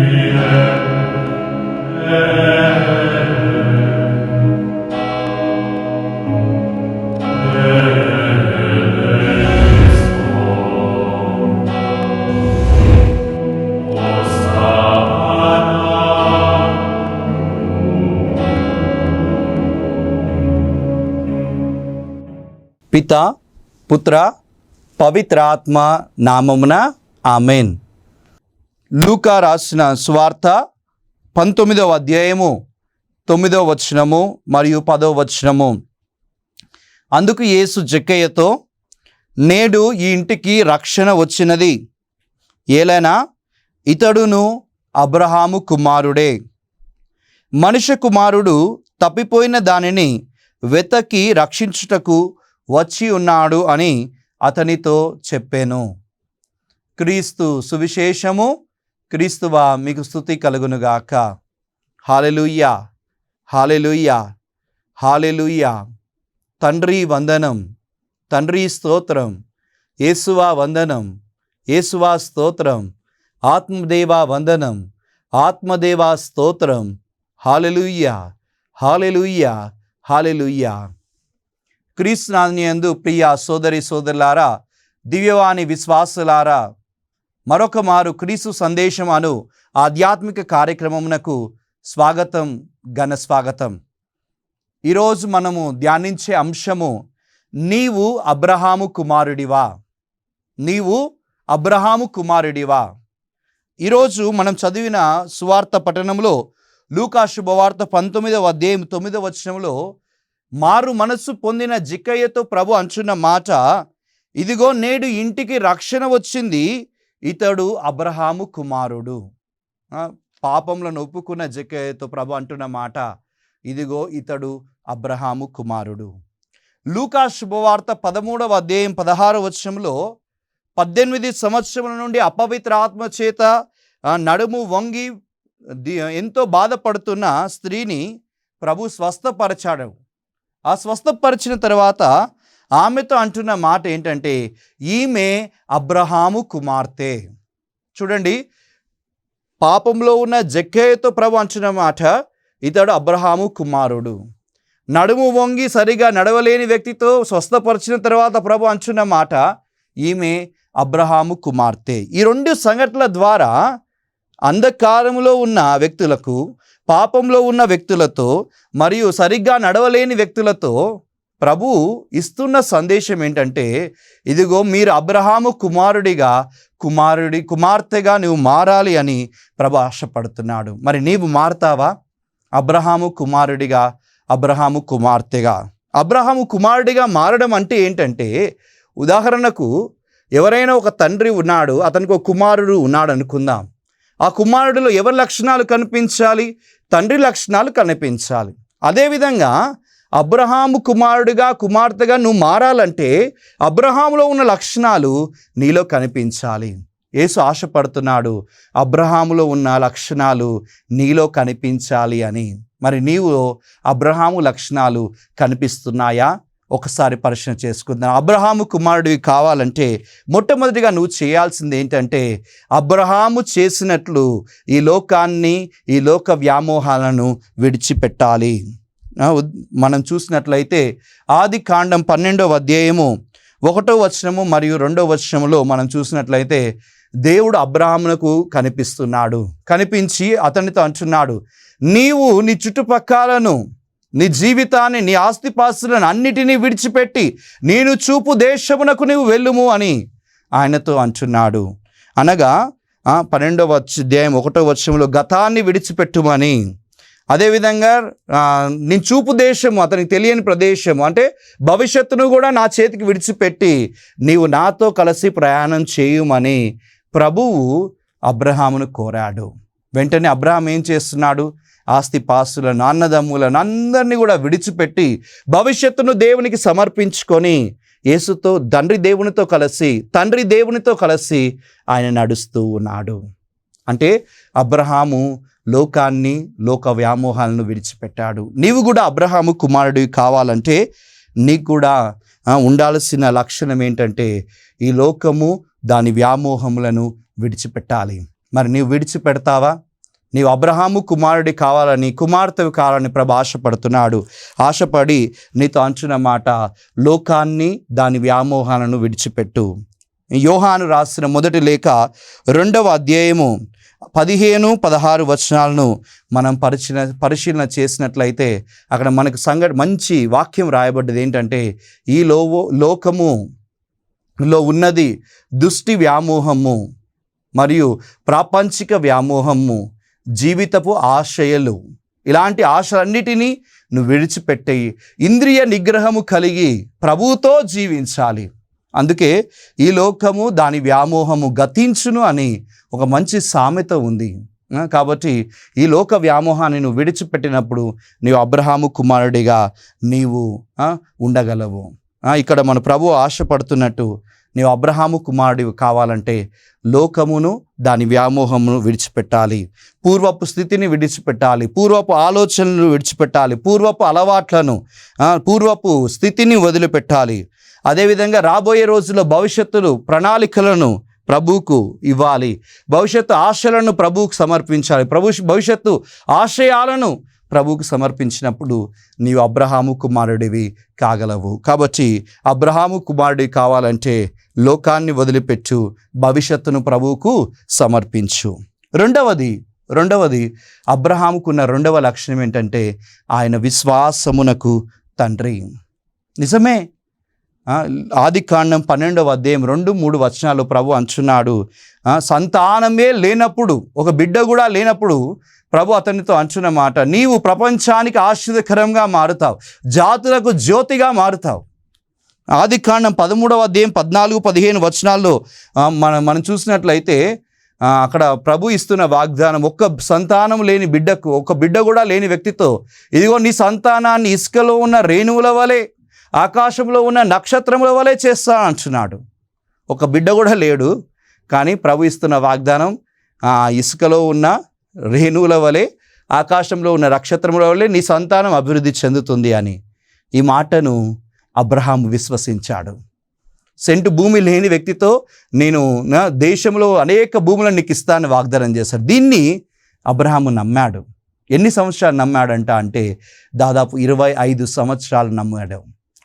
పితా పుత్ర పవిత్రాత్మ నామమున ఆమెన్. లూకా రాసిన సువార్త 19వ అధ్యాయము 9వ వచనము మరియు 10వ వచనము. అందుకు యేసు జక్కయ్యతో, నేడు ఈ ఇంటికి రక్షణ వచ్చినది, ఏలైనా ఇతడును అబ్రహాము కుమారుడే. మనుష్య కుమారుడు తప్పిపోయిన దానిని వెతకి రక్షించుటకు వచ్చి ఉన్నాడు అని అతనితో చెప్పాను. క్రీస్తు సువిశేషము. క్రీస్తువా మీకు స్తుతి కలుగునుగాక. హల్లెలూయా, హల్లెలూయా, హల్లెలూయా. తండ్రి వందనం, తండ్రి స్తోత్రం. యేసువా వందనం, యేసువా స్తోత్రం. ఆత్మదేవా వందనం, ఆత్మదేవా స్తోత్రం. హల్లెలూయా, హల్లెలూయా, హల్లెలూయా. క్రీస్తునందు ప్రియ సోదరి సోదరులారా, దివ్యవాణి విశ్వాసులారా, మరొక మారు క్రీస్తు సందేశం అను ఆధ్యాత్మిక కార్యక్రమమునకు స్వాగతం, ఘన స్వాగతం. ఈరోజు మనము ధ్యానించే అంశము, నీవు అబ్రహాము కుమారుడివా, నీవు అబ్రహాము కుమారుడివా. ఈరోజు మనం చదివిన సువార్త పట్టణంలో లూకా శుభవార్త 19వ అధ్యాయం 9వ వచనంలో మారు మనస్సు పొందిన జక్కయ్యతో ప్రభు అంటున్న మాట, ఇదిగో నేడు ఇంటికి రక్షణ వచ్చింది, ఇతడు అబ్రహాము కుమారుడు. పాపంలో ఒప్పుకున్న జక్కయ్యతో ప్రభు అంటున్న మాట, ఇదిగో ఇతడు అబ్రహాము కుమారుడు. లూకా శుభవార్త 13వ అధ్యాయం 16వ వచనంలో 18 సంవత్సరముల నుండి అపవిత్ర ఆత్మ చేత నడుము వంగి ఎంతో బాధపడుతున్న స్త్రీని ప్రభు స్వస్థపరచాడు. ఆ స్వస్థపరిచిన తర్వాత ఆమెతో అంటున్న మాట ఏంటంటే, ఈమె అబ్రహాము కుమార్తె. చూడండి, పాపంలో ఉన్న జక్కయ్యతో ప్రభు అంటున్న మాట, ఇతడు అబ్రహాము కుమారుడు. నడుము వంగి సరిగా నడవలేని వ్యక్తితో స్వస్థపరిచిన తర్వాత ప్రభు అంటున్న మాట, ఈమె అబ్రహాము కుమార్తె. ఈ రెండు సంఘటనల ద్వారా అంధకారంలో ఉన్న వ్యక్తులకు, పాపంలో ఉన్న వ్యక్తులతో మరియు సరిగ్గా నడవలేని వ్యక్తులతో ప్రభు ఇస్తున్న సందేశం ఏంటంటే, ఇదిగో మీరు అబ్రహాము కుమార్తెగా నువ్వు మారాలి అని ప్రభు ఆశపడుతున్నాడు. మరి నీవు మారుతావా? అబ్రహాము కుమారుడిగా, అబ్రహాము కుమార్తెగా. అబ్రహాము కుమారుడిగా మారడం అంటే ఏంటంటే, ఉదాహరణకు ఎవరైనా ఒక తండ్రి ఉన్నాడు, అతనికి ఒక కుమారుడు ఉన్నాడు అనుకుందాం. ఆ కుమారుడిలో ఎవరి లక్షణాలు కనిపించాలి? తండ్రి లక్షణాలు కనిపించాలి. అదేవిధంగా అబ్రహాము కుమారుడిగా, కుమార్తెగా నువ్వు మారాలంటే అబ్రహాములో ఉన్న లక్షణాలు నీలో కనిపించాలి. యేసు ఆశపడుతున్నాడు అబ్రహాములో ఉన్న లక్షణాలు నీలో కనిపించాలి అని. మరి నీవు అబ్రహాము లక్షణాలు కనిపిస్తున్నాయా? ఒకసారి పరిశీలన చేసుకుందాం. అబ్రహాము కుమారుడివి కావాలంటే మొట్టమొదటిగా నువ్వు చేయాల్సింది ఏంటంటే, అబ్రహాము చేసినట్లు ఈ లోకాన్ని, ఈ లోక వ్యామోహాలను విడిచిపెట్టాలి. మనం చూసినట్లయితే ఆది కాండం 12వ అధ్యాయము 1వ వచనము మరియు 2వ వచనములో మనం చూసినట్లయితే దేవుడు అబ్రహామునకు కనిపిస్తున్నాడు. కనిపించి అతనితో అంటున్నాడు, నీవు నీ చుట్టుపక్కలను, నీ జీవితాన్ని, నీ ఆస్తిపాస్తులను అన్నిటినీ విడిచిపెట్టి నేను చూపు దేశమునకు నీవు వెళ్ళుము అని ఆయనతో అంటున్నాడు. అనగా 12వ అధ్యాయం 1వ వచనంలో గతాన్ని విడిచిపెట్టుమని, అదేవిధంగా నేను చూపు దేశము, అతనికి తెలియని ప్రదేశము అంటే భవిష్యత్తును కూడా నా చేతికి విడిచిపెట్టి నీవు నాతో కలిసి ప్రయాణం చేయుమని ప్రభువు అబ్రహామును కోరాడు. వెంటనే అబ్రహాం ఏం చేస్తున్నాడు? ఆస్తిపాస్తులను, అన్నదమ్ములను అందరినీ కూడా విడిచిపెట్టి భవిష్యత్తును దేవునికి సమర్పించుకొని యేసుతో, తండ్రి దేవునితో కలిసి ఆయన నడుస్తూ ఉన్నాడు. అంటే అబ్రహాము లోకాన్ని, లోక వ్యామోహాలను విడిచిపెట్టాడు. నీవు కూడా అబ్రహాము కుమారుడివి కావాలంటే నీకు కూడా ఉండాల్సిన లక్షణం ఏంటంటే, ఈ లోకము దాని వ్యామోహములను విడిచిపెట్టాలి. మరి నీవు విడిచిపెడతావా? నీవు అబ్రహాము కుమారుడి కావాలని, కుమార్తెవి కావాలని ప్రభు ఆశపడుతున్నాడు. ఆశపడి నీతో అంటున్న మాట, లోకాన్ని దాని వ్యామోహాలను విడిచిపెట్టు. యోహాను రాసిన మొదటి లేఖ 2వ అధ్యాయము 15-16 వచనాలను మనం పరిశీలన చేసినట్లయితే అక్కడ మనకు మంచి వాక్యం రాయబడ్డది. ఏంటంటే, ఈ లోకములో ఉన్నది దుష్టి వ్యామోహము మరియు ప్రాపంచిక వ్యామోహము, జీవితపు ఆశయలు. ఇలాంటి ఆశలన్నిటినీ నువ్వు విడిచిపెట్టేయి. ఇంద్రియ నిగ్రహము కలిగి ప్రభువుతో జీవించాలి. అందుకే ఈ లోకము దాని వ్యామోహము గతించును అని ఒక మంచి సామెత ఉంది. కాబట్టి ఈ లోక వ్యామోహాన్ని నువ్వు విడిచిపెట్టినప్పుడు నీవు అబ్రహాము కుమారుడిగా నీవు ఉండగలవు. ఇక్కడ మన ప్రభు ఆశపడుతున్నట్టు, నీవు అబ్రహాము కుమారుడివి కావాలంటే లోకమును దాని వ్యామోహమును విడిచిపెట్టాలి, పూర్వపు స్థితిని విడిచిపెట్టాలి, పూర్వపు ఆలోచనలు విడిచిపెట్టాలి, పూర్వపు అలవాట్లను, పూర్వపు స్థితిని వదిలిపెట్టాలి. అదేవిధంగా రాబోయే రోజుల్లో భవిష్యత్తులు ప్రణాళికలను ప్రభువుకు ఇవ్వాలి, భవిష్యత్తు ఆశలను ప్రభువుకు సమర్పించాలి. భవిష్యత్తు ఆశయాలను ప్రభువుకు సమర్పించినప్పుడు నీవు అబ్రహాము కుమారుడివి కాగలవు. కాబట్టి అబ్రహాము కుమారుడివి కావాలంటే లోకాన్ని వదిలిపెట్టు, భవిష్యత్తును ప్రభువుకు సమర్పించు. రెండవది అబ్రహాముకున్న రెండవ లక్షణం ఏంటంటే, ఆయన విశ్వాసమునకు తండ్రి. నిజమే, ఆదికాండం 12వ అధ్యాయం 2-3 వచనాలు ప్రభు అంటున్నాడు, సంతానమే లేనప్పుడు, ఒక బిడ్డ కూడా లేనప్పుడు ప్రభు అతనితో అంటున్న మాట, నీవు ప్రపంచానికి ఆశ్చర్యకరంగా మారుతావు, జాతులకు జ్యోతిగా మారుతావు. ఆదికాండం 13వ అధ్యాయం 14-15 వచనాల్లో మనం చూసినట్లయితే అక్కడ ప్రభు ఇస్తున్న వాగ్దానం, ఒక్క సంతానం లేని బిడ్డకు, ఒక బిడ్డ కూడా లేని వ్యక్తితో, ఇదిగో నీ సంతానాన్ని ఇసుకలో ఉన్న రేణువుల వలె, ఆకాశంలో ఉన్న నక్షత్రముల వలె చేస్తా అంటున్నాడు. ఒక బిడ్డ కూడా లేడు, కానీ ప్రభు ఇస్తున్న వాగ్దానం, ఇసుకలో ఉన్న రేణువుల వలె, ఆకాశంలో ఉన్న నక్షత్రముల వలె నీ సంతానం అభివృద్ధి చెందుతుంది అని. ఈ మాటను అబ్రహాము విశ్వసించాడు. సెంటు భూమి లేని వ్యక్తితో నేను నా దేశంలో అనేక భూములను నీకు ఇస్తానని వాగ్దానం చేశాడు. దీన్ని అబ్రహాము నమ్మాడు. ఎన్ని సంవత్సరాలు నమ్మాడంట అంటే దాదాపు 25 సంవత్సరాలు నమ్మాడు.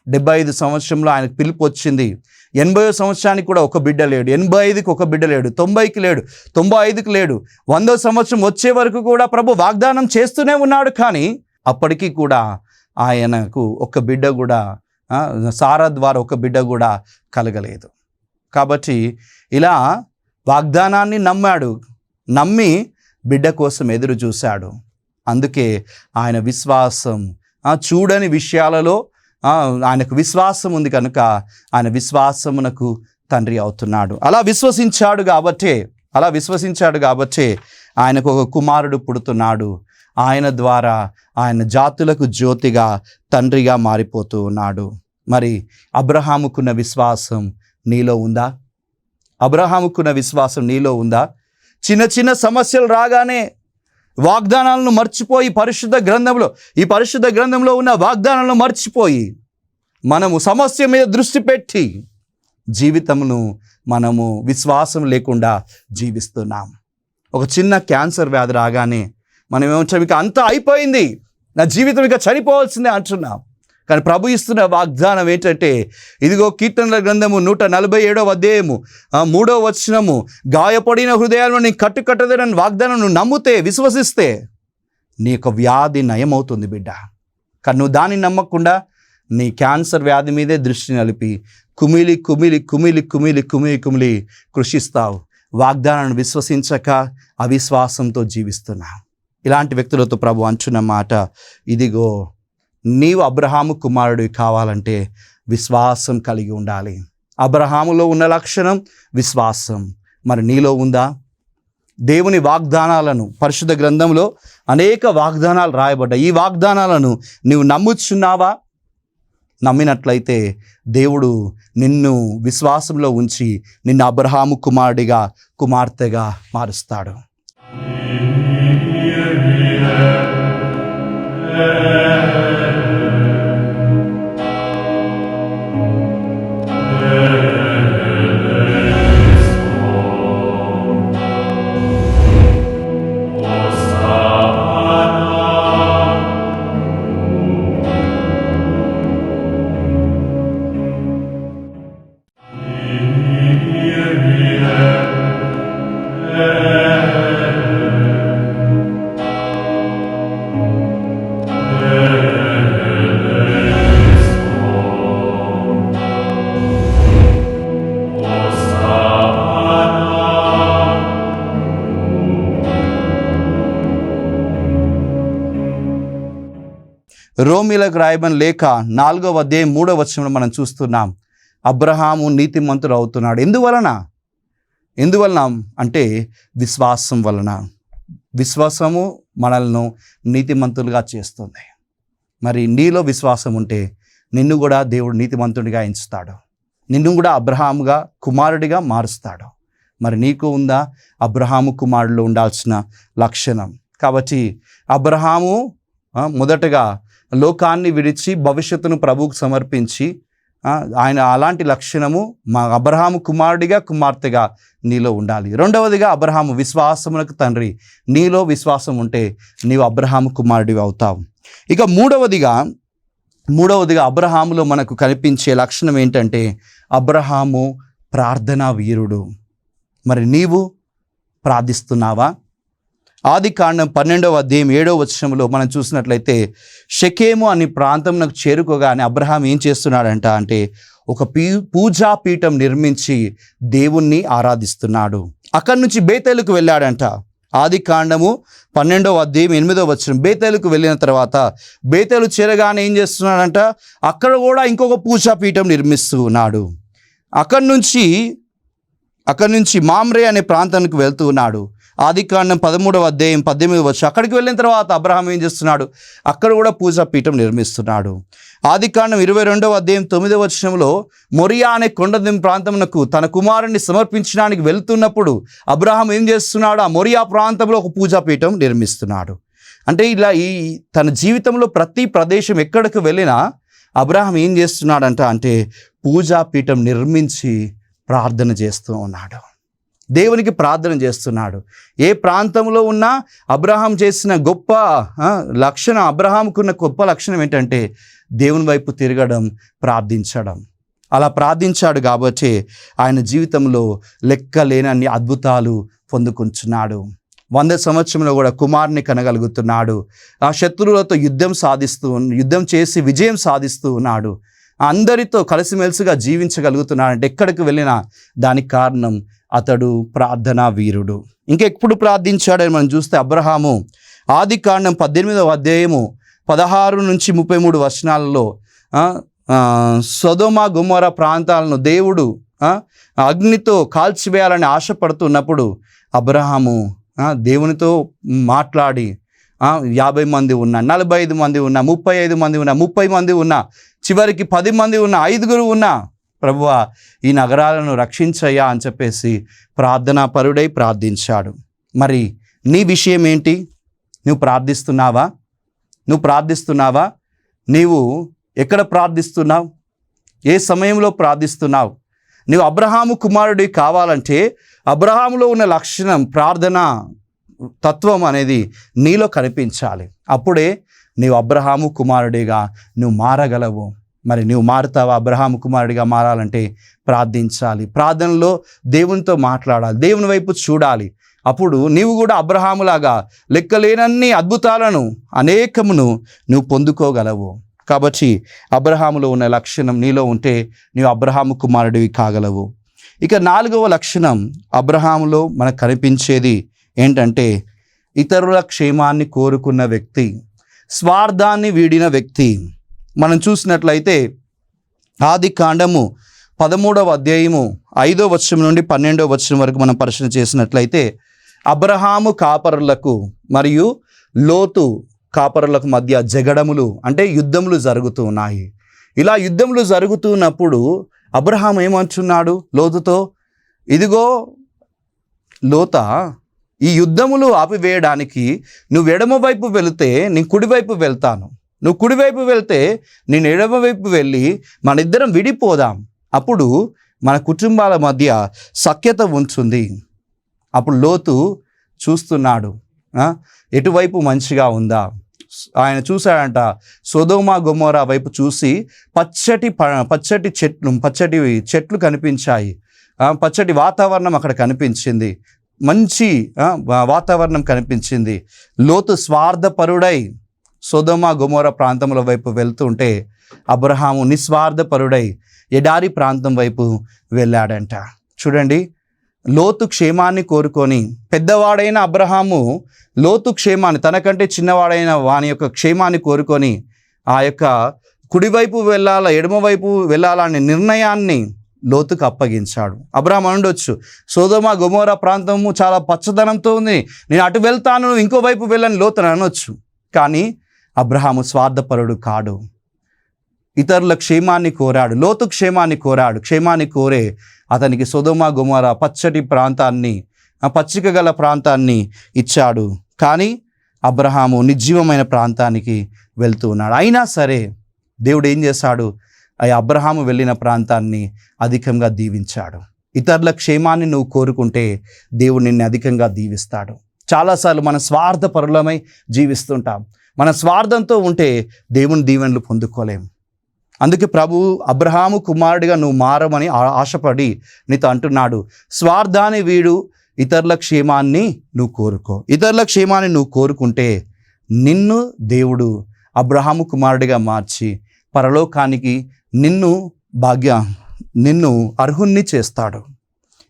75 సంవత్సరంలో ఆయనకు పిలుపు వచ్చింది. 80వ సంవత్సరానికి కూడా ఒక బిడ్డ లేడు, 85కి ఒక బిడ్డ లేడు, 90కి లేడు, 95కి లేడు, 100వ సంవత్సరం వచ్చే వరకు కూడా ప్రభు వాగ్దానం చేస్తూనే ఉన్నాడు. కానీ అప్పటికీ కూడా ఆయనకు ఒక బిడ్డ కూడా, సారా ద్వారా ఒక బిడ్డ కూడా కలగలేదు. కాబట్టి ఇలా వాగ్దానాన్ని నమ్మి బిడ్డ కోసం ఎదురు చూశాడు. అందుకే ఆయన విశ్వాసం, చూడని విషయాలలో ఆయనకు విశ్వాసం ఉంది కనుక ఆయన విశ్వాసమునకు తండ్రి అవుతున్నాడు. అలా విశ్వసించాడు కాబట్టే ఆయనకు ఒక కుమారుడు పుడుతున్నాడు. ఆయన ద్వారా ఆయన జాతులకు జ్యోతిగా, తండ్రిగా మారిపోతూ ఉన్నాడు. మరి అబ్రహాముకున్న విశ్వాసం నీలో ఉందా? అబ్రహాముకున్న విశ్వాసం నీలో ఉందా? చిన్న చిన్న సమస్యలు రాగానే వాగ్దానాలను మర్చిపోయి, ఈ పరిశుద్ధ గ్రంథంలో ఉన్న వాగ్దానాలను మర్చిపోయి మనము సమస్య మీద దృష్టి పెట్టి జీవితమును మనము విశ్వాసం లేకుండా జీవిస్తున్నాం. ఒక చిన్న క్యాన్సర్ వ్యాధి రాగానే మనం ఏమంటాం, ఇక అంతా అయిపోయింది, నా జీవితం ఇక చనిపోవాల్సిందే అంటున్నాం. కానీ ప్రభు ఇస్తున్న వాగ్దానం ఏంటంటే, ఇదిగో కీర్తనల గ్రంథము 147వ అధ్యాయము 3వ వచనము, గాయపడిన హృదయాలను నీ కట్టుకట్టదని వాగ్దానం నువ్వు నమ్మితే, విశ్వసిస్తే నీ యొక్క వ్యాధి నయమవుతుంది బిడ్డ. కానీ నువ్వు దాన్ని నమ్మకుండా నీ క్యాన్సర్ వ్యాధి మీదే దృష్టి నిలిపి కుమిలి కుమిలి కుమిలి కుమిలి కుమిలి కుమిలి కృషిస్తావు. వాగ్దానాన్ని విశ్వసించక అవిశ్వాసంతో జీవిస్తున్నావు. ఇలాంటి వ్యక్తులతో ప్రభు అంటున్న మాట, ఇదిగో నీవు అబ్రహాము కుమారుడివి కావాలంటే విశ్వాసం కలిగి ఉండాలి. అబ్రహాములో ఉన్న లక్షణం విశ్వాసం. మరి నీలో ఉందా? దేవుని వాగ్దానాలను, పరిశుద్ధ గ్రంథంలో అనేక వాగ్దానాలు రాయబడ్డాయి. ఈ వాగ్దానాలను నీవు నమ్ముచున్నావా? నమ్మినట్లయితే దేవుడు నిన్ను విశ్వాసంలో ఉంచి నిన్ను అబ్రహాము కుమారుడిగా, కుమార్తెగా మారుస్తాడు. రోమీలకు రాయబడిన లేఖ 4వ అధ్యాయం 3వ వచనంలో మనం చూస్తున్నాం, అబ్రహాము నీతిమంతుడు అవుతున్నాడు. ఎందువలన అంటే విశ్వాసం వలన. విశ్వాసము మనల్ని నీతిమంతులుగా చేస్తుంది. మరి నీలో విశ్వాసం ఉంటే నిన్ను కూడా దేవుడు నీతిమంతుడిగా ఎంచుతాడు, నిన్ను కూడా అబ్రహాముగా కుమారుడిగా మారుస్తాడు. మరి నీకు ఉందా అబ్రహాము కుమారుడిలో ఉండాల్సిన లక్షణం? కాబట్టి అబ్రహాము మొదటగా లోకాన్ని విడిచి భవిష్యత్తును ప్రభువుకు సమర్పించి ఆయన అలాంటి లక్షణము మా అబ్రహాము కుమారుడిగా కుమార్తెగా నీలో ఉండాలి. రెండవదిగా అబ్రహాము విశ్వాసమునకు తండ్రి. నీలో విశ్వాసం ఉంటే నీవు అబ్రహాము కుమారుడివి అవుతావు. ఇక మూడవదిగా అబ్రహాములో మనకు కనిపించే లక్షణం ఏంటంటే అబ్రహాము ప్రార్థనా వీరుడు. మరి నీవు ప్రార్థిస్తున్నావా? ఆదికాండం 12వ అధ్యాయం 7వ వచనంలో మనం చూసినట్లయితే షెకెము అనే ప్రాంతంకు చేరుకోగానే అబ్రహాం ఏం చేస్తున్నాడంట అంటే ఒక పూజాపీఠం నిర్మించి దేవుణ్ణి ఆరాధిస్తున్నాడు. అక్కడి నుంచి బేతేలుకు వెళ్ళాడంట. ఆదికాండము 12వ అధ్యాయం 8వ వచనం. బేతేలుకు వెళ్ళిన తర్వాత బేతేలు చేరగానే ఏం చేస్తున్నాడంట, అక్కడ కూడా ఇంకొక పూజాపీఠం నిర్మిస్తూ ఉన్నాడు. అక్కడి నుంచి మామ్రే అనే ప్రాంతానికి వెళ్తూ ఉన్నాడు. ఆదికాండం 13వ అధ్యాయం 18వ వచనం. అక్కడికి వెళ్ళిన తర్వాత అబ్రహాం ఏం చేస్తున్నాడు, అక్కడ కూడా పూజాపీఠం నిర్మిస్తున్నాడు. ఆదికాండం 22వ అధ్యాయం 9వ వచనంలో మొరియా అనే కొండ ప్రాంతమునకు తన కుమారుణ్ణి సమర్పించడానికి వెళ్తున్నప్పుడు అబ్రహాం ఏం చేస్తున్నాడు, ఆ మొరియా ప్రాంతంలో ఒక పూజాపీఠం నిర్మిస్తున్నాడు. అంటే ఇలా తన జీవితంలో ప్రతి ప్రదేశం ఎక్కడికి వెళ్ళినా అబ్రహాం ఏం చేస్తున్నాడంట అంటే పూజాపీఠం నిర్మించి ప్రార్థన చేస్తూ ఉన్నాడు, దేవునికి ప్రార్థన చేస్తున్నాడు. ఏ ప్రాంతంలో ఉన్నా అబ్రహాం చేసిన గొప్ప లక్షణం, అబ్రహాంకున్న గొప్ప లక్షణం ఏంటంటే దేవుని వైపు తిరగడం, ప్రార్థించడం. అలా ప్రార్థించాడు కాబట్టి ఆయన జీవితంలో లెక్కలేనన్ని అద్భుతాలు పొందుకుంటున్నాడు. 100 సంవత్సరంలో కూడా కుమారుని కనగలుగుతున్నాడు. ఆ శత్రువులతో యుద్ధం చేసి విజయం సాధిస్తూ ఉన్నాడు. అందరితో కలిసిమెలిసిగా జీవించగలుగుతున్నాడు. అంటే ఎక్కడికి వెళ్ళినా దానికి కారణం అతడు ప్రార్థనా వీరుడు. ఇంకెప్పుడు ప్రార్థించాడని మనం చూస్తే అబ్రహాము ఆదికాండం 18వ అధ్యాయము 16 నుంచి 33 వచనాలలో సొదొమ గొమొర్రా ప్రాంతాలను దేవుడు అగ్నితో కాల్చివేయాలని ఆశపడుతున్నప్పుడు అబ్రహాము దేవునితో మాట్లాడి 50 మంది ఉన్నా, 45 మంది ఉన్నా, 35 మంది ఉన్నా, 30 మంది ఉన్నా, చివరికి 10 మంది ఉన్నా, 5 ఉన్నా, ప్రభువా ఈ నగరాలను రక్షించయ్యా అని చెప్పేసి ప్రార్థనా పరుడై ప్రార్థించాడు. మరి నీ విషయం ఏంటి? నువ్వు ప్రార్థిస్తున్నావా? నీవు ఎక్కడ ప్రార్థిస్తున్నావు? ఏ సమయంలో ప్రార్థిస్తున్నావు? నువ్వు అబ్రహాము కుమారుడి కావాలంటే అబ్రహాములో ఉన్న లక్షణం, ప్రార్థన తత్వం అనేది నీలో కనిపించాలి. అప్పుడే నీవు అబ్రహాము కుమారుడిగా నువ్వు మారగలవు. మరి నువ్వు మారుతావా? అబ్రహాము కుమారుడిగా మారాలంటే ప్రార్థించాలి, ప్రార్థనలో దేవునితో మాట్లాడాలి, దేవుని వైపు చూడాలి. అప్పుడు నీవు కూడా అబ్రహాములాగా లెక్కలేనన్ని అద్భుతాలను అనేకమును నువ్వు పొందుకోగలవు. కాబట్టి అబ్రహాములో ఉన్న లక్షణం నీలో ఉంటే నీవు అబ్రహాము కుమారుడివి కాగలవు. ఇక 4వ లక్షణం అబ్రహాములో మనకు కనిపించేది ఏంటంటే ఇతరుల క్షేమాన్ని కోరుకున్న వ్యక్తి, స్వార్థాన్ని వీడిన వ్యక్తి. మనం చూసినట్లయితే ఆదికాండము 13వ అధ్యాయము 5వ వచనం నుండి 12వ వచనం వరకు మనం పరిశీలన చేసినట్లయితే అబ్రహాము కాపరులకు మరియు లోతు కాపరులకు మధ్య జగడములు అంటే యుద్ధములు జరుగుతూ ఉన్నాయి. ఇలా యుద్ధములు జరుగుతున్నప్పుడు అబ్రహాం ఏమంటున్నాడు లోతుతో, ఇదిగో లోత, ఈ యుద్ధములు ఆపివేయడానికి నువ్వు ఎడమ వైపు వెళితే నేను కుడివైపు వెళ్తాను, నువ్వు కుడివైపు వెళ్తే నేను ఎడమ వైపు వెళ్ళి మన ఇద్దరం విడిపోదాం, అప్పుడు మన కుటుంబాల మధ్య సఖ్యత ఉంటుంది. అప్పుడు లోతు చూస్తున్నాడు, ఎటువైపు మంచిగా ఉందా. ఆయన చూశాడంట, సొదొమ గొమొర్రా వైపు చూసి పచ్చటి చెట్లు కనిపించాయి, పచ్చటి వాతావరణం అక్కడ కనిపించింది, మంచి వాతావరణం కనిపించింది. లోతు స్వార్థపరుడై సొదొమ గొమొర్రా ప్రాంతంలో వైపు వెళ్తుంటే అబ్రహాము నిస్వార్థపరుడై ఎడారి ప్రాంతం వైపు వెళ్ళాడంట. చూడండి, లోతు క్షేమాన్ని కోరుకొని, పెద్దవాడైన అబ్రహాము లోతు క్షేమాన్ని, తనకంటే చిన్నవాడైన వాని యొక్క క్షేమాన్ని కోరుకొని ఆ యొక్క కుడివైపు వెళ్ళాలా ఎడమవైపు వెళ్ళాలా అనే నిర్ణయాన్ని లోతుకు అప్పగించాడు. అబ్రహాం అనొచ్చు, సొదొమ గొమొర్రా ప్రాంతము చాలా పచ్చదనంతో ఉంది, నేను అటు వెళ్తాను, నువ్వు ఇంకో వైపు వెళ్ళని లోతుని అనొచ్చు. కానీ అబ్రహాము స్వార్థపరుడు కాడు. ఇతరుల క్షేమాన్ని కోరాడు, లోతు క్షేమాన్ని కోరాడు. క్షేమాన్ని కోరే అతనికి సొదొమ గొమొర్రా పచ్చటి ప్రాంతాన్ని, పచ్చిక గల ప్రాంతాన్ని ఇచ్చాడు. కానీ అబ్రహాము నిర్జీవమైన ప్రాంతానికి వెళ్తూ ఉన్నాడు. అయినా సరే దేవుడు ఏం చేశాడు? ఆ అబ్రహాము వెళ్ళిన ప్రాంతాన్ని అధికంగా దీవించాడు. ఇతరుల క్షేమాన్ని నువ్వు కోరుకుంటే దేవుడు నిన్ను అధికంగా దీవిస్తాడు. చాలాసార్లు మన స్వార్థపరులమై జీవిస్తుంటాం. మన స్వార్థంతో ఉంటే దేవుని దీవెనలు పొందుకోలేం. అందుకే ప్రభువు అబ్రహాము కుమారుడిగా నువ్వు మారమని ఆశపడి నీతో అంటున్నాడు, స్వార్థాన్ని వీడు, ఇతరుల క్షేమాన్ని నువ్వు కోరుకో. ఇతరుల క్షేమాన్ని నువ్వు కోరుకుంటే నిన్ను దేవుడు అబ్రహాము కుమారుడిగా మార్చి పరలోకానికి నిన్ను అర్హుణ్ణి చేస్తాడు.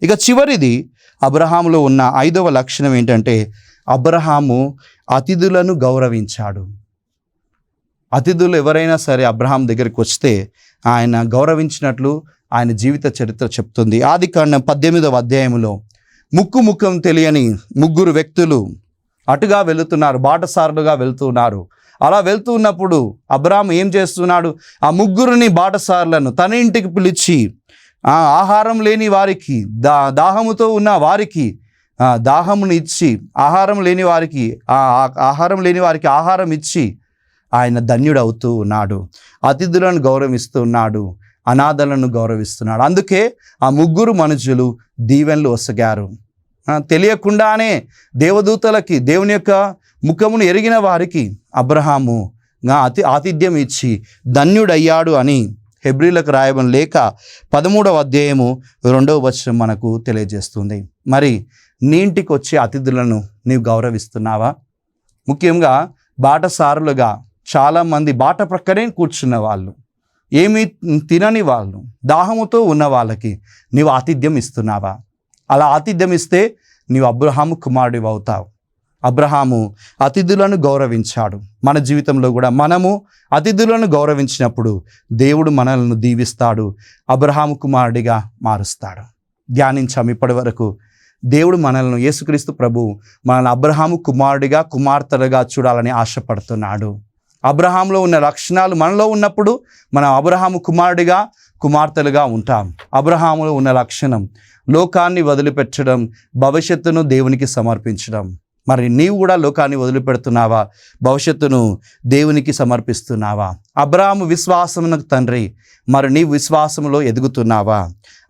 ఇక చివరిది అబ్రహాములో ఉన్న 5వ లక్షణం ఏంటంటే, అబ్రహాము అతిథులను గౌరవించాడు. అతిథులు ఎవరైనా సరే అబ్రహాం దగ్గరికి వస్తే ఆయన గౌరవించినట్లు ఆయన జీవిత చరిత్ర చెప్తుంది. ఆదికాండం 18వ అధ్యాయంలో ముఖం తెలియని 3 వ్యక్తులు అటుగా వెళుతున్నారు, బాటసారులుగా వెళ్తున్నారు. అలా వెళ్తూ ఉన్నప్పుడు అబ్రహాం ఏం చేస్తున్నాడు? ఆ 3 బాటసారులను తన ఇంటికి పిలిచి ఆహారం లేని వారికి, దాహముతో ఉన్న వారికి దాహమును ఇచ్చి, ఆహారం లేని వారికి ఆహారం ఇచ్చి ఆయన ధన్యుడవుతూ ఉన్నాడు. అతిథులను గౌరవిస్తున్నాడు, అనాథలను గౌరవిస్తున్నాడు. అందుకే ఆ 3 మనుషులు దీవెనలు వసగారు. తెలియకుండానే దేవదూతలకి, దేవుని యొక్క ముఖమును ఎరిగిన వారికి అబ్రహాము ఆతిథ్యం ఇచ్చి ధన్యుడయ్యాడు అని హెబ్రీలకు రాయబడిన లేఖ 13వ అధ్యాయము 2వ వచనం మనకు తెలియజేస్తుంది. మరి నీ ఇంటికి వచ్చే అతిథులను నీవు గౌరవిస్తున్నావా? ముఖ్యంగా బాటసారులుగా చాలామంది బాట ప్రక్కనే కూర్చున్న వాళ్ళు, ఏమీ తినని వాళ్ళు, దాహముతో ఉన్న వాళ్ళకి నీవు ఆతిథ్యం ఇస్తున్నావా? అలా ఆతిథ్యం ఇస్తే నీవు అబ్రహాము కుమారుడివి అవుతావు. అబ్రహాము అతిథులను గౌరవించాడు. మన జీవితంలో కూడా మనము అతిథులను గౌరవించినప్పుడు దేవుడు మనల్ని దీవిస్తాడు, అబ్రహాము కుమారుడిగా మారుస్తాడు. ధ్యానించాం ఇప్పటి వరకు. దేవుడు మనల్ని, యేసుక్రీస్తు ప్రభు మనల్ని అబ్రహాము కుమారుడిగా, కుమార్తెలుగా చూడాలని ఆశపడుతున్నాడు. అబ్రహాంలో ఉన్న లక్షణాలు మనలో ఉన్నప్పుడు మనం అబ్రహాము కుమారుడిగా, కుమార్తెలుగా ఉంటాం. అబ్రహాములో ఉన్న లక్షణం లోకాన్ని వదిలిపెట్టడం, భవిష్యత్తును దేవునికి సమర్పించడం. మరి నీవు కూడా లోకాన్ని వదిలిపెడుతున్నావా? భవిష్యత్తును దేవునికి సమర్పిస్తున్నావా? అబ్రహాము విశ్వాసమునకు తండ్రి, మరి నీవు విశ్వాసములో ఎదుగుతున్నావా?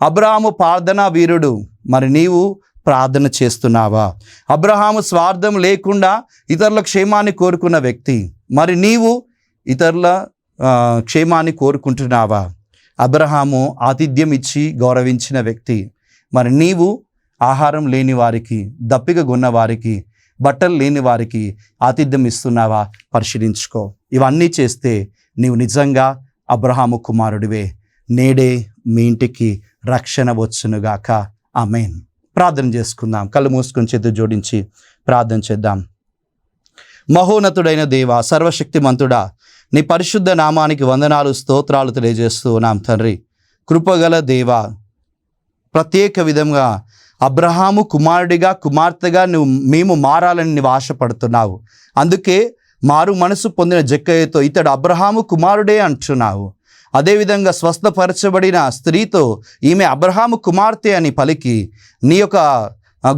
అబ్రహాము ప్రార్థనా వీరుడు, మరి నీవు ప్రార్థన చేస్తున్నావా? అబ్రహాము స్వార్థం లేకుండా ఇతరుల క్షేమాన్ని కోరుకున్న వ్యక్తి, మరి నీవు ఇతరుల క్షేమాన్ని కోరుకుంటున్నావా? అబ్రహాము ఆతిథ్యం ఇచ్చి గౌరవించిన వ్యక్తి, మరి నీవు ఆహారం లేని వారికి, దప్పిక కొన్న వారికి, బట్టలు లేని వారికి ఆతిథ్యం ఇస్తున్నావా? పరిశీలించుకో. ఇవన్నీ చేస్తే నీవు నిజంగా అబ్రహాము కుమారుడివే. నేడే మీ ఇంటికి రక్షణ వచ్చునుగాక. ఆమేన్. ప్రార్థన చేసుకుందాం. కళ్ళు మూసుకొని చేతులు జోడించి ప్రార్థన చేద్దాం. మహోన్నతుడైన దేవా, సర్వశక్తిమంతుడా, నీ పరిశుద్ధ నామానికి వందనాలు, స్తోత్రాలు తెలియజేస్తూ ఉన్నాం తండ్రి. కృపగల దేవా, ప్రత్యేక విధంగా అబ్రహాము కుమారుడిగా, కుమార్తెగా మేము మారాలని నువ్వు ఆశపడుతున్నావు. అందుకే మారు మనసు పొందిన జక్కయ్యతో ఇతడు అబ్రహాము కుమారుడే అంటున్నావు. అదేవిధంగా స్వస్థపరచబడిన స్త్రీతో ఈమె అబ్రహాము కుమార్తె అని పలికి నీ యొక్క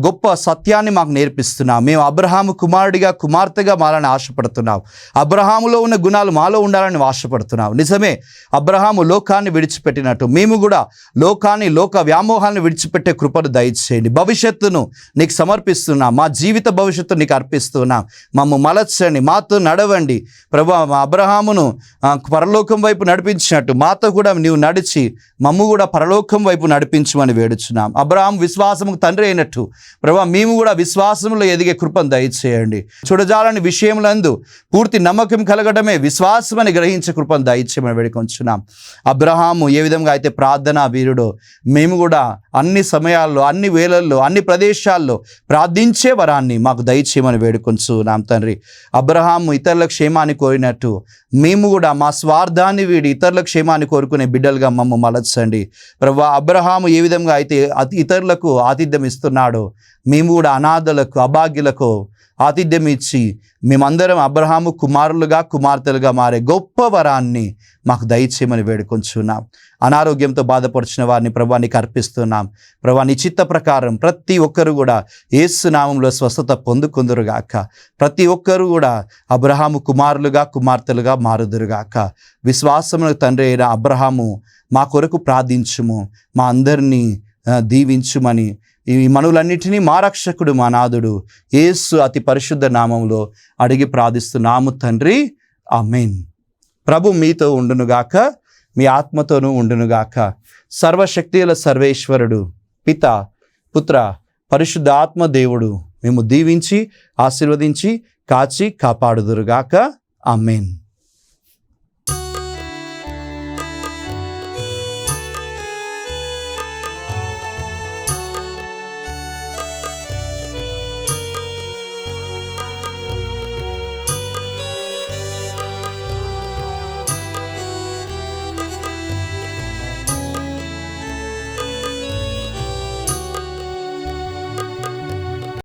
గొప్ప సత్యాన్ని మాకు నేర్పిస్తున్నావు. మేము అబ్రహాము కుమారుడిగా, కుమార్తెగా మారాలని ఆశపడుతున్నావు. అబ్రహాములో ఉన్న గుణాలు మాలో ఉండాలని ఆశపడుతున్నావు. నిజమే, అబ్రహాము లోకాన్ని విడిచిపెట్టినట్టు మేము కూడా లోకాన్ని, లోక వ్యామోహాన్ని విడిచిపెట్టే కృపను దయచేయండి. భవిష్యత్తును నీకు సమర్పిస్తున్నాం. మా జీవిత భవిష్యత్తు నీకు అర్పిస్తున్నాం. మమ్ము మలచండి, మాతో నడవండి ప్రభువా. మా అబ్రహామును పరలోకం వైపు నడిపించినట్టు మాతో కూడా నీవు నడిచి మమ్ము కూడా పరలోకం వైపు నడిపించమని వేడుచున్నాం. అబ్రహాము విశ్వాసముకు తండ్రి అయినట్టు ప్రభా మేము కూడా విశ్వాసంలో ఎదిగే కృపను దయచేయండి. చూడజాలని విషయములందు పూర్తి నమ్మకం కలగడమే విశ్వాసమని గ్రహించే కృపను దయచేయమని వేడుకొంచున్నాం. అబ్రహాము ఏ విధంగా అయితే ప్రార్థనా వీరుడో మేము కూడా అన్ని సమయాల్లో, అన్ని వేళల్లో, అన్ని ప్రదేశాల్లో ప్రార్థించే వరాన్ని మాకు దయచేయమని వేడుకొంచున్నాం తండ్రి. అబ్రహాము ఇతరుల క్షేమాన్ని కోరినట్టు మేము కూడా మా స్వార్థాన్ని వీడి ఇతరుల క్షేమాన్ని కోరుకునే బిడ్డలుగా మమ్మ మలచండి ప్రభా. అబ్రహాము ఏ విధంగా అయితే ఇతరులకు ఆతిథ్యం ఇస్తున్నాడో మేము కూడా అనాథలకు, అభాగ్యులకు ఆతిథ్యం ఇచ్చి మేమందరం అబ్రహాము కుమారులుగా, కుమార్తెలుగా మారే గొప్ప వరాన్ని మాకు దయచేయమని వేడుకొంచున్నాం. అనారోగ్యంతో బాధపడుచున్న వారిని ప్రభా నీకు అర్పిస్తున్నాం ప్రభా. నీ చిత్త ప్రకారం ప్రతి ఒక్కరు కూడా యేసు నామములో స్వస్థత పొందుకుందురుగాక. ప్రతి ఒక్కరు కూడా అబ్రహాము కుమారులుగా, కుమార్తెలుగా మారుదురుగాక. విశ్వాసములకు తండ్రి అయిన అబ్రహాము మా కొరకు ప్రార్థించుము, మా అందరినీ దీవించుమని ఈ మనులన్నిటినీ మా రక్షకుడు, మా నాథుడు యేసు అతి పరిశుద్ధ నామములో అడిగి ప్రార్థిస్తున్నాము తండ్రి, ఆమేన్. ప్రభు మీతో ఉండునుగాక, మీ ఆత్మతోనూ ఉండునుగాక. సర్వశక్తిగల సర్వేశ్వరుడు పిత, పుత్ర, పరిశుద్ధ ఆత్మ దేవుడు మేము దీవించి ఆశీర్వదించి కాచి కాపాడుదురుగాక. ఆమేన్.